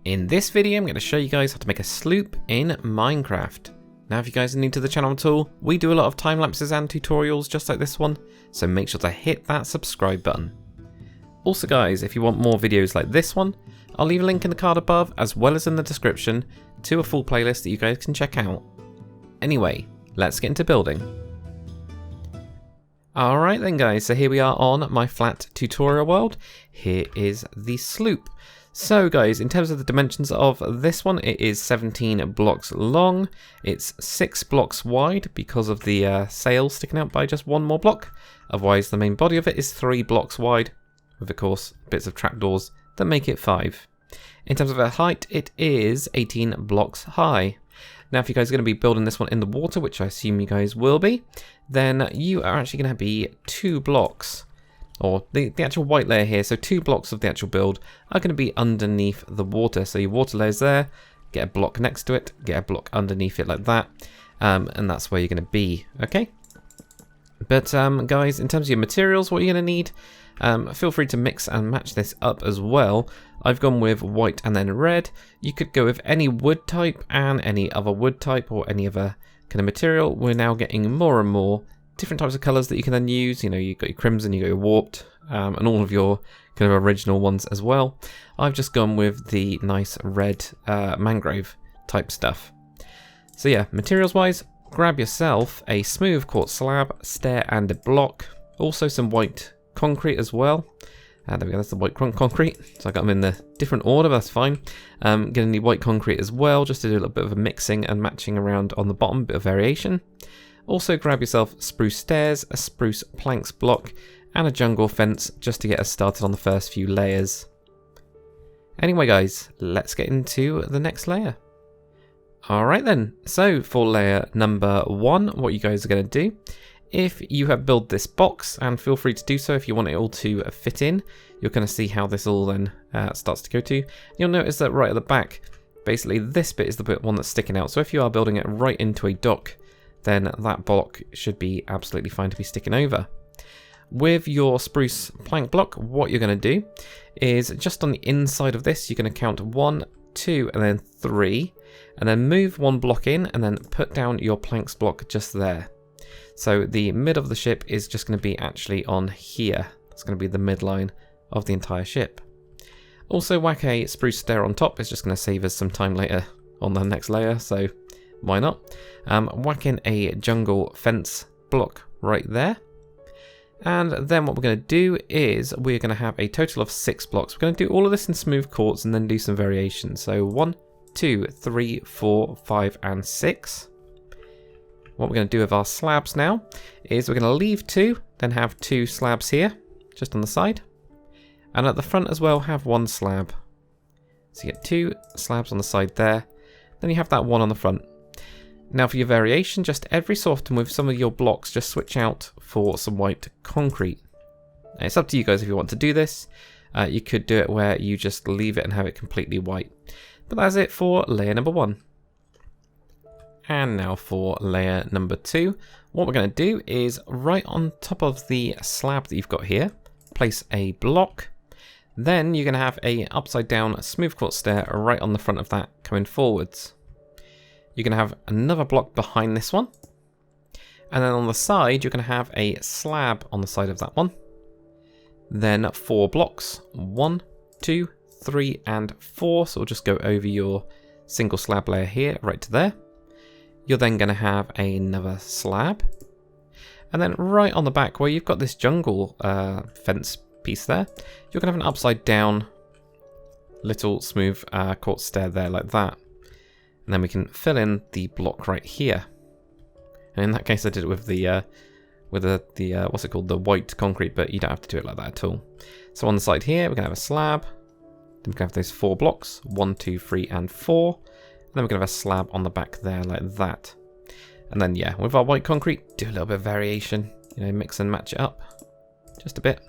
In this video, I'm going to show you guys how to make a sloop in Minecraft. Now, if you guys are new to the channel at all, we do a lot of time lapses and tutorials just like this one, so make sure to hit that subscribe button. Also guys, if you want more videos like this one, I'll leave a link in the card above as well as in the description to a full playlist that you guys can check out. Anyway, let's get into building. Alright then guys, so here we are on my flat tutorial world. Here is the sloop. So guys, in terms of the dimensions of this one, it is 17 blocks long, it's 6 blocks wide because of the sail sticking out by just one more block. Otherwise the main body of it is 3 blocks wide, with of course bits of trapdoors that make it 5. In terms of the height, it is 18 blocks high. Now if you guys are going to be building this one in the water, which I assume you guys will be, then you are actually going to be 2 blocks. Or the actual white layer here, so 2 blocks of the actual build are going to be underneath the water. So your water layer's there, get a block next to it, get a block underneath it like that, and that's where you're going to be, okay? But guys, in terms of your materials, what you're going to need, feel free to mix and match this up as well. I've gone with white and then red. You could go with any wood type and any other wood type or any other kind of material. We're now getting more and more different types of colours that you can then use. You know, you've got your crimson, you've got your warped, and all of your kind of original ones as well. I've just gone with the nice red mangrove type stuff. So yeah, materials wise, grab yourself a smooth quartz slab, stair and a block. Also some white concrete as well. There we go, that's the white concrete. So I got them in the different order, that's fine. Gonna need white concrete as well, just to do a little bit of a mixing and matching around on the bottom, bit of variation. Also grab yourself spruce stairs, a spruce planks block, and a jungle fence just to get us started on the first few layers. Anyway guys, let's get into the next layer. Alright then, so for layer number 1, what you guys are going to do, if you have built this box, and feel free to do so if you want it all to fit in, you're going to see how this all then starts to go to. You'll notice that right at the back, basically this bit is the one that's sticking out, so if you are building it right into a dock, then that block should be absolutely fine to be sticking over. With your spruce plank block, what you're going to do is just on the inside of this, you're going to count 1, 2, and then 3, and then move 1 block in, and then put down your planks block just there. So the mid of the ship is just going to be actually on here. That's going to be the midline of the entire ship. Also whack a spruce stair on top. It's just going to save us some time later on the next layer, so why not? Whack in a jungle fence block right there. And then what we're going to do is we're going to have a total of 6 blocks. We're going to do all of this in smooth quartz and then do some variations. So 1, 2, 3, 4, 5, and 6. What we're going to do with our slabs now is we're going to leave 2, then have 2 slabs here, just on the side. And at the front as well, have 1 slab. So you get 2 slabs on the side there. Then you have that 1 on the front. Now for your variation, just every so often with some of your blocks, just switch out for some white concrete. Now, it's up to you guys if you want to do this. You could do it where you just leave it and have it completely white. But that's it for layer number 1. And now for layer number 2. What we're going to do is right on top of the slab that you've got here, place a block. Then you're going to have a upside down smooth quartz stair right on the front of that coming forwards. You're going to have another block behind this one. And then on the side, you're going to have a slab on the side of that one. Then 4 blocks. 1, 2, 3, and 4. So we'll just go over your single slab layer here, right to there. You're then going to have another slab. And then right on the back where you've got this jungle fence piece there, you're going to have an upside down little smooth quartz stair there like that. And then we can fill in the block right here. And in that case, I did it with the what's it called, the white concrete, but you don't have to do it like that at all. So on the side here, we're gonna have a slab. Then we can have those 4 blocks, 1, 2, 3, and 4. And then we're gonna have a slab on the back there like that. And then yeah, with our white concrete, do a little bit of variation. You know, mix and match it up just a bit.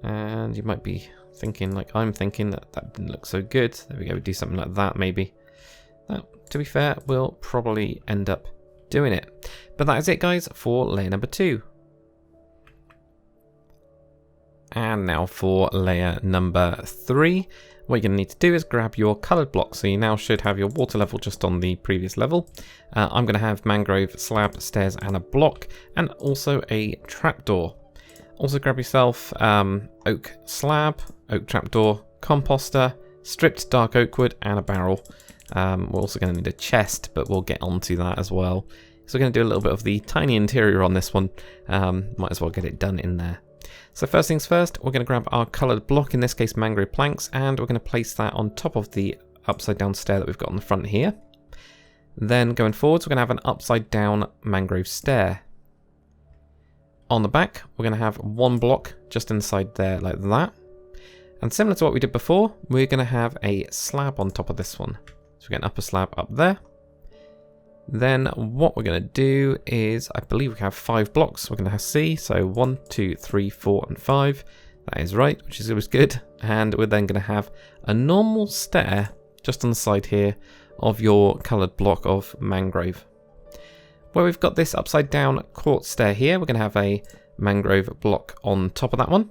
And you might be thinking, like I'm thinking, that didn't look so good. There we go, we do something like that maybe. To be fair, we'll probably end up doing it. But that is it guys for layer number 2. And now for layer number 3. what you're going to need to do is grab your coloured block. So you now should have your water level just on the previous level. I'm going to have mangrove, slab, stairs and a block, and also a trapdoor. Also grab yourself oak slab, oak trapdoor, composter, stripped dark oak wood and a barrel. We're also going to need a chest, but we'll get onto that as well. So we're going to do a little bit of the tiny interior on this one. Might as well get it done in there. So first things first, we're going to grab our coloured block, in this case mangrove planks, and we're going to place that on top of the upside down stair that we've got on the front here. Then going forwards, we're going to have an upside down mangrove stair. On the back, we're going to have one block just inside there like that. And similar to what we did before, we're going to have a slab on top of this one. So we get an upper slab up there. Then what we're going to do is, I believe we have 5 blocks we're going to have C. So 1, 2, 3, 4 and 5. That is right, which is always good. And we're then going to have a normal stair just on the side here of your coloured block of mangrove. Where we've got this upside down quartz stair here, we're going to have a mangrove block on top of that one. And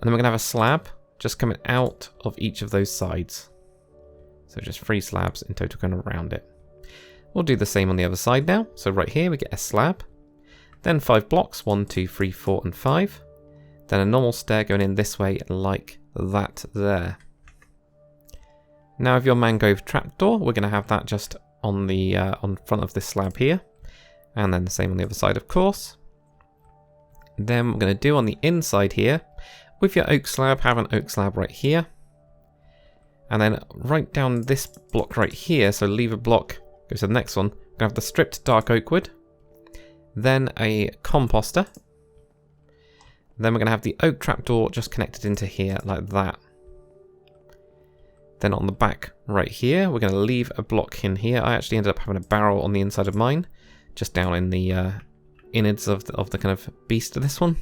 then we're going to have a slab just coming out of each of those sides. So just 3 slabs in total going around it. We'll do the same on the other side now. So right here we get a slab, then 5 blocks, 1, 2, 3, 4 and 5. Then a normal stair going in this way like that there. Now with your mangrove trapdoor, we're going to have that just on the on front of this slab here. And then the same on the other side, of course. Then we're going to do on the inside here, with your oak slab, have an oak slab right here. And then right down this block right here, so leave a block, go to the next one. We're going to have the stripped dark oak wood. Then a composter. Then we're going to have the oak trapdoor just connected into here like that. Then on the back right here, we're going to leave a block in here. I actually ended up having a barrel on the inside of mine, just down in the innards of the kind of beast of this one.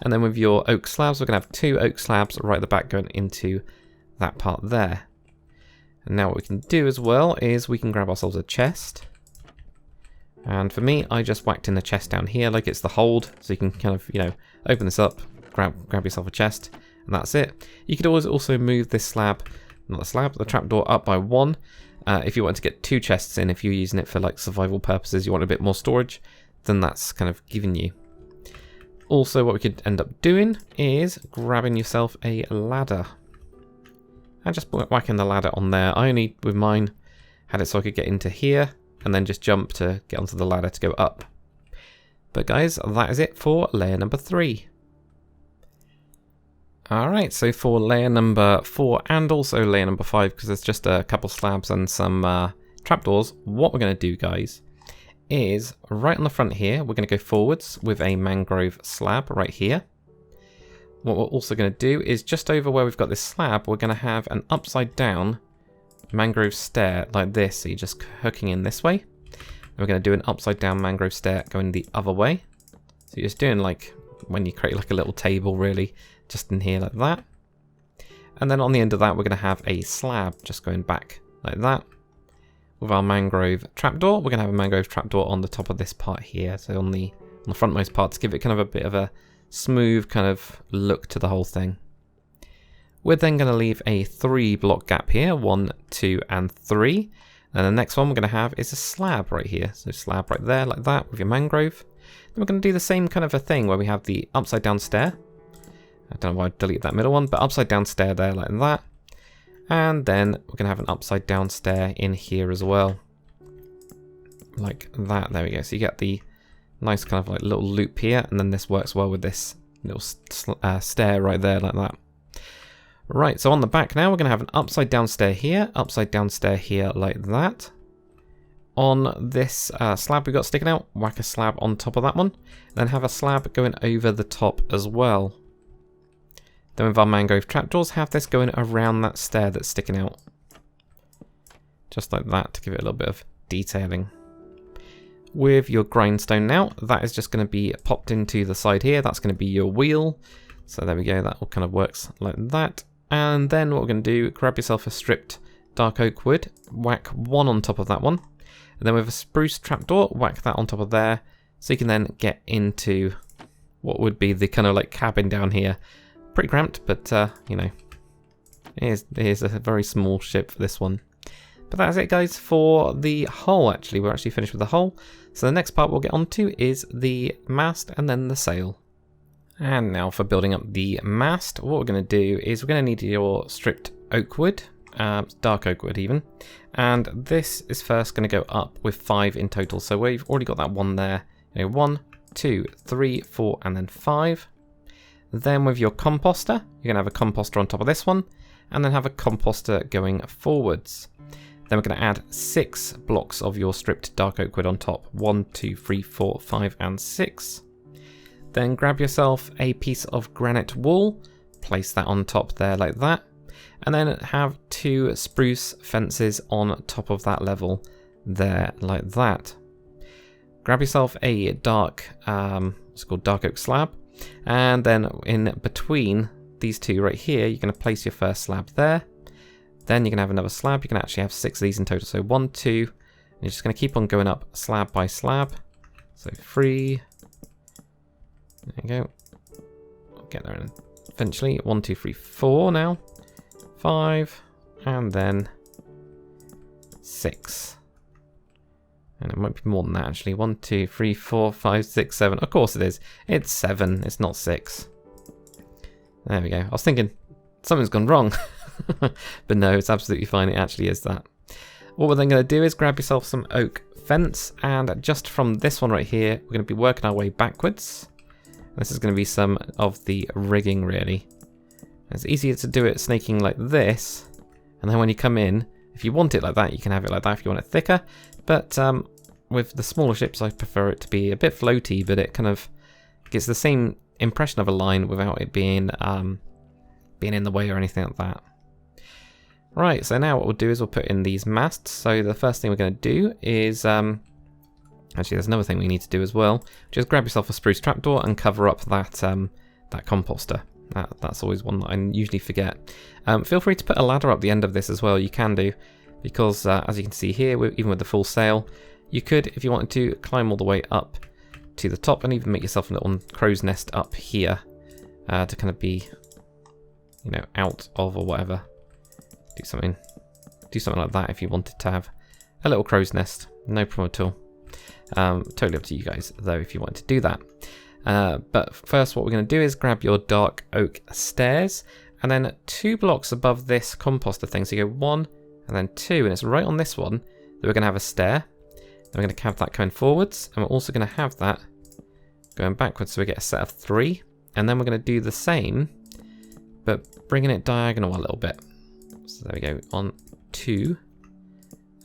And then with your oak slabs, we're going to have 2 oak slabs right at the back going into that part there. And now what we can do as well is we can grab ourselves a chest. And for me, I just whacked in the chest down here like it's the hold. So you can kind of, open this up, grab yourself a chest, and that's it. You could always also move this slab, not the slab, the trapdoor up by 1. If you want to get 2 chests in, if you're using it for like survival purposes, you want a bit more storage, then that's kind of given you. Also, what we could end up doing is grabbing yourself a ladder. And just whacking the ladder on there. I only, with mine, had it so I could get into here, and then just jump to get onto the ladder to go up. But guys, that is it for layer number 3. Alright, so for layer number 4 and also layer number 5, because there's just a couple slabs and some trapdoors, what we're going to do, guys, is right on the front here, we're going to go forwards with a mangrove slab right here. What we're also going to do is just over where we've got this slab, we're going to have an upside down mangrove stair like this. So you're just hooking in this way. And we're going to do an upside down mangrove stair going the other way. So you're just doing like when you create like a little table really, just in here like that. And then on the end of that, we're going to have a slab just going back like that. With our mangrove trapdoor, we're going to have a mangrove trapdoor on the top of this part here. So on the frontmost part to give it kind of a bit of a smooth kind of look to the whole thing. We're then going to leave a 3 block gap here, 1, 2 and 3. And the next one we're going to have is a slab right here. So slab right there like that with your mangrove. Then we're going to do the same kind of a thing where we have the upside down stair. I don't know why I deleted that middle one, but upside down stair there like that. And then we're going to have an upside down stair in here as well. Like that, there we go. So you get the nice kind of like little loop here, and then this works well with this little stair right there like that. Right, so on the back now we're going to have an upside down stair here like that. On this slab we've got sticking out, whack a slab on top of that one, then have a slab going over the top as well. Then with our mangrove trapdoors, have this going around that stair that's sticking out. Just like that to give it a little bit of detailing. With your grindstone now, that is just going to be popped into the side here. That's going to be your wheel. So there we go, that all kind of works like that. And then what we're going to do, grab yourself a stripped dark oak wood, whack 1 on top of that one. And then with a spruce trapdoor, whack that on top of there. So you can then get into what would be the kind of like cabin down here. Pretty cramped, but It is a very small ship for this one. But that's it, guys, for the hull, actually. We're actually finished with the hull. So the next part we'll get onto is the mast and then the sail. And now for building up the mast, what we're going to do is we're going to need your stripped oak wood, dark oak wood even. And this is first going to go up with 5 in total. So we've already got that one there. 1, 2, 3, 4, and then 5. Then with your composter, you're going to have a composter on top of this one, and then have a composter going forwards. Then we're going to add 6 blocks of your stripped dark oak wood on top. 1, 2, 3, 4, 5, and 6. Then grab yourself a piece of granite wool, place that on top there like that, and then have 2 spruce fences on top of that level there like that. Grab yourself a dark, what's called dark oak slab, and then in between these two right here, you're going to place your first slab there. Then you're going to have another slab. You can actually have 6 of these in total. So 1, 2, and you're just going to keep on going up slab by slab. So 3. There you go. I'll get there eventually. 1, 2, 3, 4 now. 5, and then 6. And it might be more than that actually. 1, 2, 3, 4, 5, 6, 7. Of course it is. It's 7. It's not 6. There we go. I was thinking something's gone wrong. But no, it's absolutely fine. It actually is that. What we're then going to do is grab yourself some oak fence. And just from this one right here, we're going to be working our way backwards. This is going to be some of the rigging really. It's easier to do it snaking like this. And then when you come in, if you want it like that, you can have it like that if you want it thicker. But with the smaller ships, I prefer it to be a bit floaty, but it kind of gets the same impression of a line without it being in the way or anything like that. Right, so now what we'll do is we'll put in these masts. So the first thing we're going to do is, actually there's another thing we need to do as well. Just grab yourself a spruce trapdoor and cover up that that composter. That's always one that I usually forget. Feel free to put a ladder up the end of this as well, you can do. Because as you can see here, even with the full sail, you could, if you wanted to, climb all the way up to the top and even make yourself a little crow's nest up here to kind of be, out of or whatever. Do something like that if you wanted to have a little crow's nest. No problem at all. Totally up to you guys though if you wanted to do that. But first what we're going to do is grab your dark oak stairs and then 2 blocks above this composter thing. So you go 1 and then 2, and it's right on this one that we're going to have a stair. And we're going to have that going forwards, and we're also going to have that going backwards, so we get a set of 3. And then we're going to do the same, but bringing it diagonal a little bit. So there we go, on 2,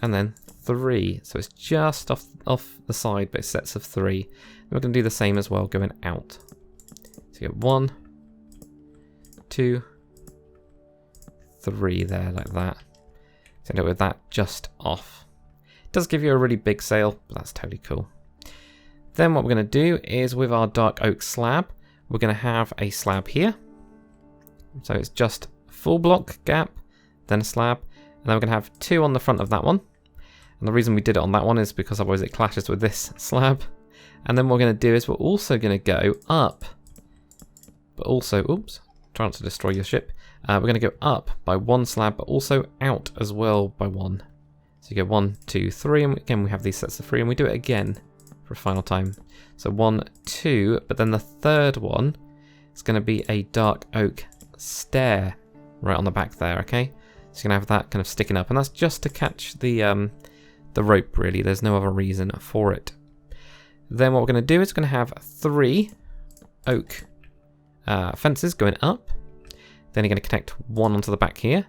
and then 3. So it's just off the side, but it's sets of 3. And we're going to do the same as well, going out. So you get 1, 2, 3 there, like that. So end up with that just off. It does give you a really big sail, but that's totally cool. Then what we're going to do is with our dark oak slab, we're going to have a slab here. So it's just a full block gap, then a slab, and then we're going to have 2 on the front of that one. And the reason we did it on that one is because otherwise it clashes with this slab. And then what we're going to do is we're also going to go up, but also, oops, try not to destroy your ship. We're going to go up by 1 slab, but also out as well by 1. So you go 1, 2, 3, and again we have these sets of 3, and we do it again for a final time. So 1, 2, but then the third one is going to be a dark oak stair right on the back there, okay? So you're going to have that kind of sticking up, and that's just to catch the rope, really. There's no other reason for it. Then what we're going to do is we're going to have 3 oak fences going up. Then you're going to connect 1 onto the back here,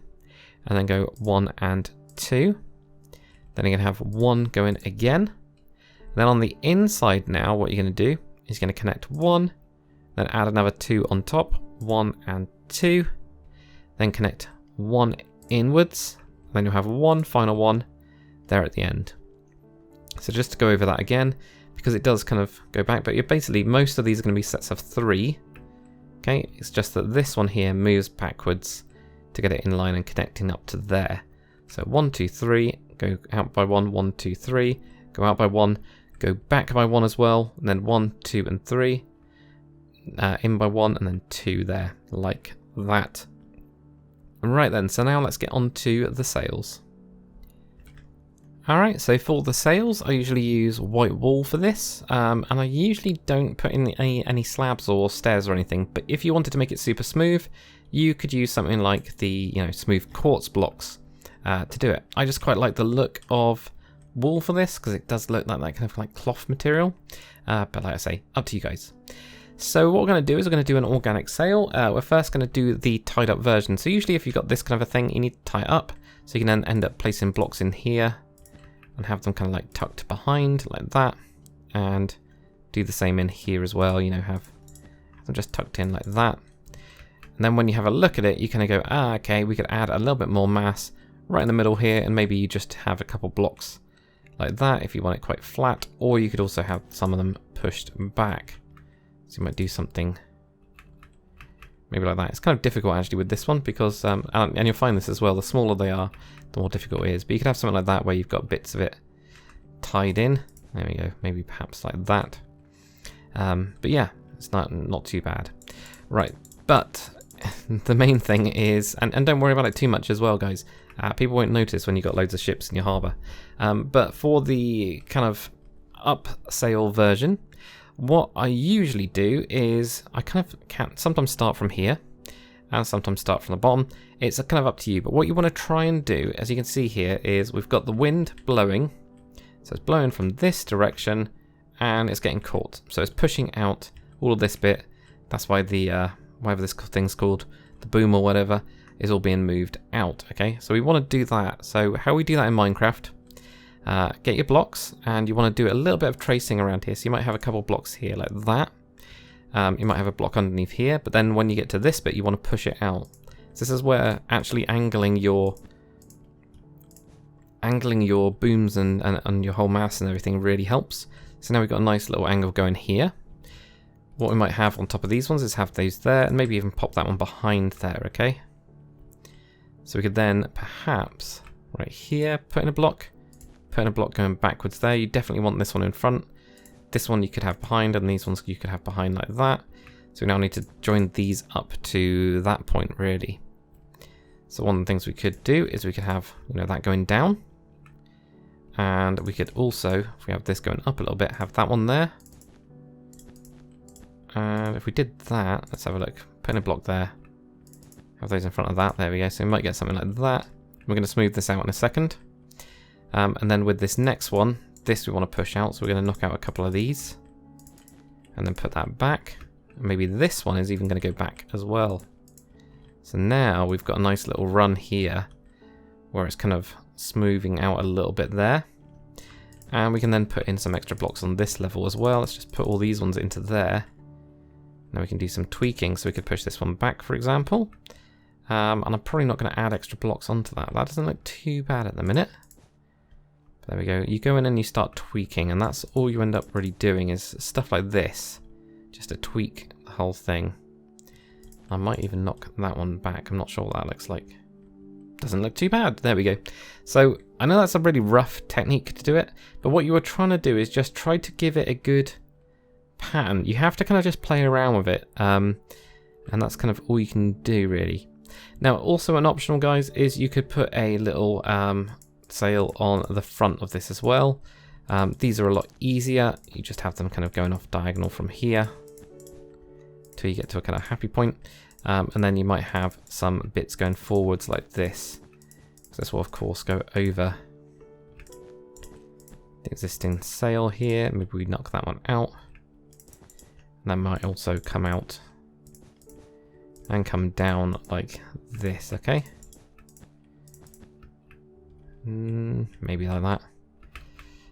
and then go 1 and 2. Then you're going to have 1 going again. Then on the inside now, what you're going to do is you're going to connect 1, then add another 2 on top, 1 and 2. Then connect 1 inwards, then you'll have 1 final one there at the end. So just to go over that again, because it does kind of go back, but you're basically, most of these are going to be sets of 3. Okay, it's just that this one here moves backwards to get it in line and connecting up to there. So 1, 2, 3, go out by 1, 1, 2, 3, go out by 1, go back by 1 as well, and then 1, 2, and 3, in by 1, and then 2 there, like that. Right then, so now let's get on to the sails. Alright, so for the sails, I usually use white wool for this, and I usually don't put in any slabs or stairs or anything, but if you wanted to make it super smooth, you could use something like the smooth quartz blocks to do it. I just quite like the look of wool for this, because it does look like that kind of like cloth material, but like I say, up to you guys. So what we're going to do is we're going to do an organic sail. We're first going to do the tied up version, so usually if you've got this kind of a thing, you need to tie it up, so you can then end up placing blocks in here, and have them kind of like tucked behind like that, and do the same in here as well, have them just tucked in like that. And then when you have a look at it, you kind of go, okay, we could add a little bit more mass right in the middle here, and maybe you just have a couple blocks like that if you want it quite flat, or you could also have some of them pushed back. So you might do something maybe like that. It's kind of difficult actually with this one because, and you'll find this as well, the smaller they are, the more difficult it is. But you could have something like that where you've got bits of it tied in. There we go, maybe perhaps like that. But yeah, it's not too bad. Right, but the main thing is, and don't worry about it too much as well, guys. People won't notice when you've got loads of ships in your harbour. But for the kind of up sail version, what I usually do is I kind of can sometimes start from here and sometimes start from the bottom. It's kind of up to you, but what you want to try and do, as you can see here, is we've got the wind blowing. So it's blowing from this direction and it's getting caught. So it's pushing out all of this bit. That's why the, whatever this thing's called, the boom or whatever, is all being moved out, okay? So we want to do that. So how we do that in Minecraft, get your blocks, and you want to do a little bit of tracing around here. So you might have a couple blocks here like that. You might have a block underneath here, but then when you get to this bit, you want to push it out. So this is where actually angling your booms and your whole mass and everything really helps. So now we've got a nice little angle going here. What we might have on top of these ones is have those there, and maybe even pop that one behind there, okay? So we could then perhaps right here put in a block going backwards there. You definitely want this one in front. This one you could have behind, and these ones you could have behind like that. So we now need to join these up to that point really. So one of the things we could do is we could have that going down, and we could also, if we have this going up a little bit, have that one there. And if we did that, let's have a look. Put in a block there. Have those in front of that. There we go. So we might get something like that. We're going to smooth this out in a second. And then with this next one, this we want to push out. So we're going to knock out a couple of these. And then put that back. And maybe this one is even going to go back as well. So now we've got a nice little run here where it's kind of smoothing out a little bit there. And we can then put in some extra blocks on this level as well. Let's just put all these ones into there. Now we can do some tweaking, so we could push this one back, for example. And I'm probably not going to add extra blocks onto that. That doesn't look too bad at the minute. But there we go. You go in and you start tweaking, and that's all you end up really doing is stuff like this. Just to tweak the whole thing. I might even knock that one back. I'm not sure what that looks like. Doesn't look too bad. There we go. So I know that's a really rough technique to do it, but what you were trying to do is just try to give it a good pattern. You have to kind of just play around with it, and that's kind of all you can do really. Now also an optional, guys, is you could put a little sail on the front of this as well. These are a lot easier. You just have them kind of going off diagonal from here till you get to a kind of happy point, and then you might have some bits going forwards like this. So this will of course go over the existing sail here. Maybe we knock that one out. That might also come out and come down like this, okay? Maybe like that.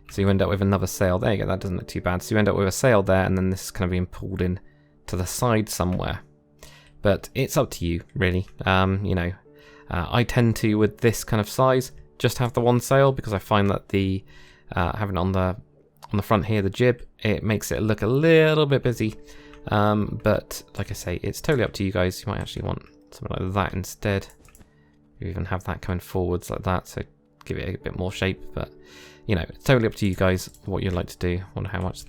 So you end up with another sail. There you go, that doesn't look too bad. So you end up with a sail there, and then this is kind of being pulled in to the side somewhere. But it's up to you, really. I tend to, with this kind of size, just have the one sail, because I find that the having it on the front here, the jib, it makes it look a little bit busy. But like I say, it's totally up to you guys. You might actually want something like that instead. You even have that coming forwards like that, so give it a bit more shape. But it's totally up to you guys what you'd like to do, or how much,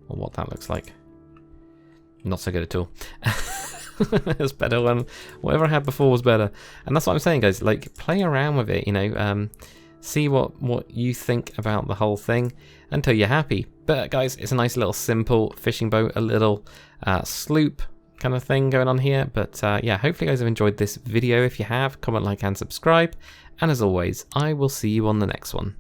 or what that looks like. Not so good at all. It was better when whatever I had before was better. And that's what I'm saying, guys. Like, play around with it, you know, see what you think about the whole thing until you're happy. But guys, it's a nice little simple fishing boat, a little sloop kind of thing going on here. But yeah, hopefully you guys have enjoyed this video. If you have, comment, like, and subscribe. And as always, I will see you on the next one.